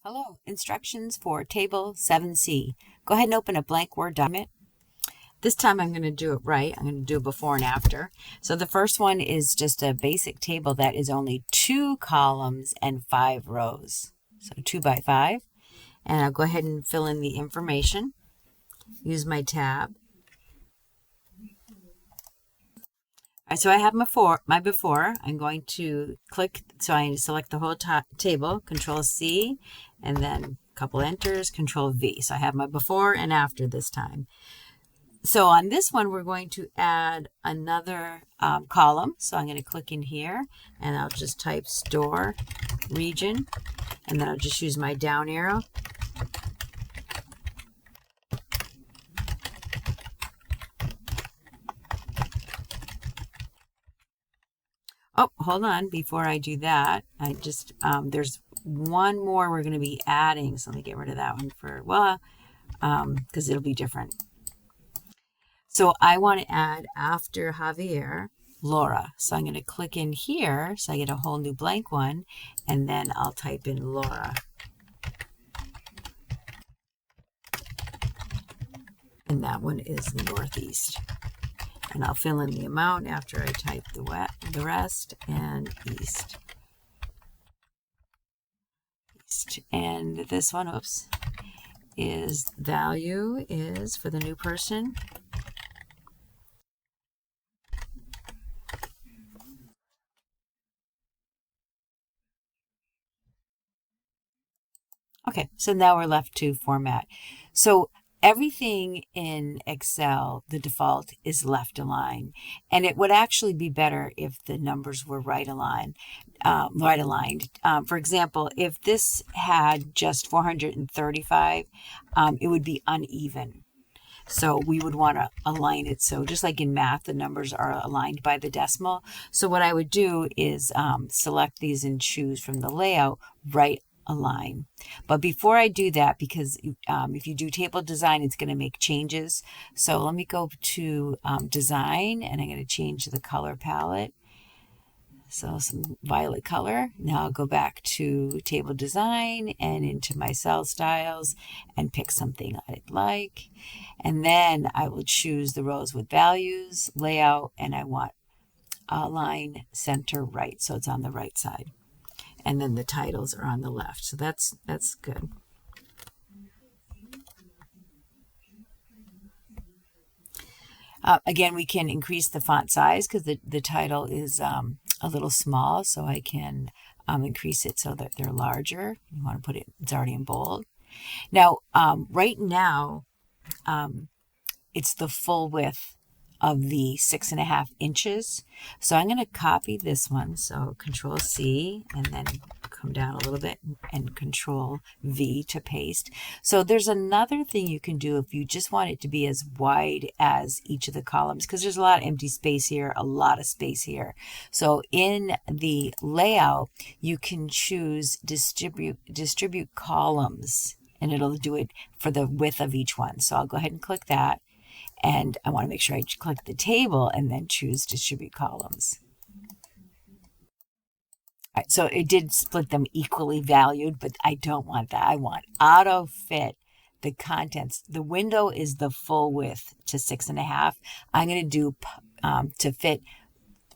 Hello, instructions for table 7C. Go ahead and open a blank Word document. This time I'm going to do it right. I'm going to do a before and after. So the first one is just a basic table that is only 2 columns and 5 rows. So 2 by 5. And I'll go ahead and fill in the information. Use my tab. All right, so I have my before. I'm going to click, so I select the whole table, Control C, and then a couple enters, Control V. So I have my before and after this time. So on this one, we're going to add another column. So I'm going to click in here, and I'll just type store region, and then I'll just use my down arrow. Oh, hold on. Before I do that, I just, there's one more we're going to be adding. So let me get rid of that one because it'll be different. So I want to add after Javier, Laura. So I'm going to click in here so I get a whole new blank one, and then I'll type in Laura. And that one is Northeast. And I'll fill in the amount after I type the rest, and East. And this one, oops, is value is for the new person. Okay, so now we're left to format. So everything in Excel, the default is left aligned, and it would actually be better if the numbers were right aligned. For example, if this had just 435, it would be uneven. So we would want to align it. So just like in math, the numbers are aligned by the decimal. So what I would do is select these and choose from the layout, right align. But before I do that, because if you do table design, it's going to make changes. So let me go to design, and I'm going to change the color palette. So some violet color. Now I'll go back to table design and into my cell styles and pick something I'd like. And then I will choose the rows with values, layout, and I want align center right. So it's on the right side. And then the titles are on the left. So that's good. Again, we can increase the font size because the title is a little small, so I can increase it so that they're larger. You want to put it, it's already in bold. Now, right now, it's the full width of the 6.5 inches. So I'm going to copy this one. So Control C, and then come down a little bit and Control V to paste. So there's another thing you can do if you just want it to be as wide as each of the columns, because there's a lot of empty space here, a lot of space here. So in the layout, you can choose distribute columns, and it'll do it for the width of each one. So I'll go ahead and click that. And I want to make sure I click the table and then choose distribute columns. All right, so it did split them equally valued, but I don't want that. I want auto fit the contents. The window is the full width to 6.5. I'm going to do to fit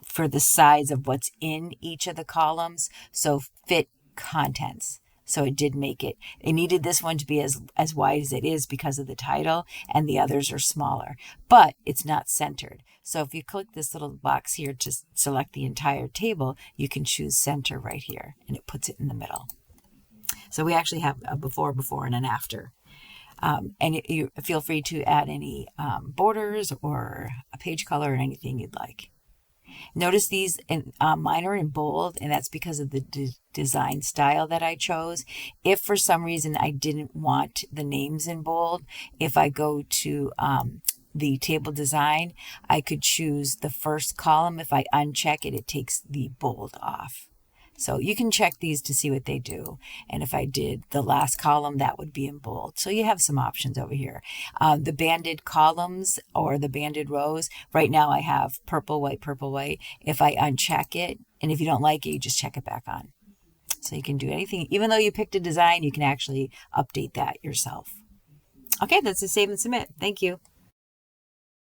for the size of what's in each of the columns. So fit contents. So it did make it. It needed this one to be as wide as it is because of the title, and the others are smaller. But it's not centered. So if you click this little box here to select the entire table, you can choose center right here, and it puts it in the middle. So we actually have a before, and an after. And you feel free to add any borders or a page color or anything you'd like. Notice these mine are in bold, and that's because of the design style that I chose. If for some reason I didn't want the names in bold, if I go to the table design, I could choose the first column. If I uncheck it, it takes the bold off. So you can check these to see what they do. And if I did the last column, that would be in bold. So you have some options over here. The banded columns or the banded rows, right now I have purple, white, purple, white. If I uncheck it, and if you don't like it, you just check it back on. So you can do anything. Even though you picked a design, you can actually update that yourself. Okay, that's a save and submit. Thank you.